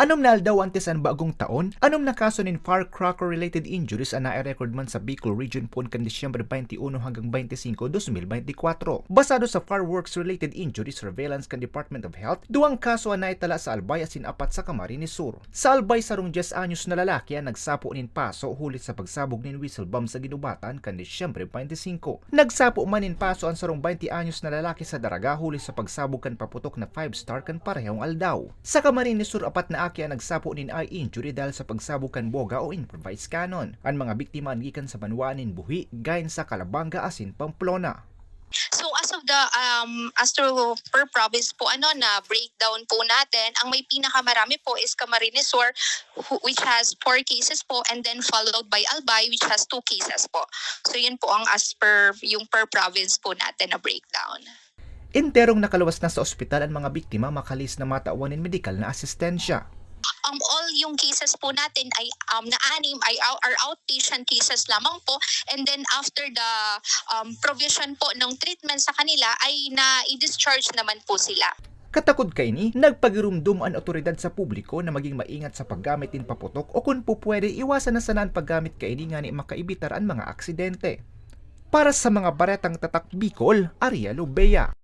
Anom na aldaw antes ang bagong taon, anom na kaso nin firecracker-related injuries ang na-record man sa Bicol Region po kan Disyembre 21 hanggang 25, 2024. Basado sa fireworks-related injuries surveillance kan Department of Health, duwang kaso ang naitala sa Albay asin apat sa Camarines Sur. Sa Albay, sarong 10 anyos na lalaki ang nagsapo nin paso hulit sa pagsabog nin whistle bomb sa Ginubatan kan Disyembre 25. Nagsapo man nin paso ang sarong 20 anyos na lalaki sa Daraga hulit sa pagsabog kan paputok na 5-star kan parehong aldaw. Sa Camarines Sur, apat na kaya nagsapo nin eye injury dahil sa pagsabukan boga o improvised cannon. Ang mga biktima gikan sa banwanin Buhi, gayon sa Calabanga asin Pamplona. So as of the per province po na breakdown po natin, ang may pinakamarami po is Camarines Sur which has 4 cases po, and then followed by Albay which has 2 cases po. So yun po ang as per yung per province po natin na breakdown. Enterong nakaluwas na sa ospital ang mga biktima makalis na matawan ng medikal na asistensya. All yung cases po natin ay na-anim ay are outpatient cases lamang po, and then after the provision po ng treatment sa kanila ay na-i-discharge naman po sila. Katakod kay ni, nagpagirumdum ang otoridad sa publiko na maging maingat sa paggamit in paputok o kung po pwede iwasan na sanaan paggamit kay ni nga ni makaibitar ang mga aksidente. Para sa mga baretang tatak Bicol, Ariel Ubea.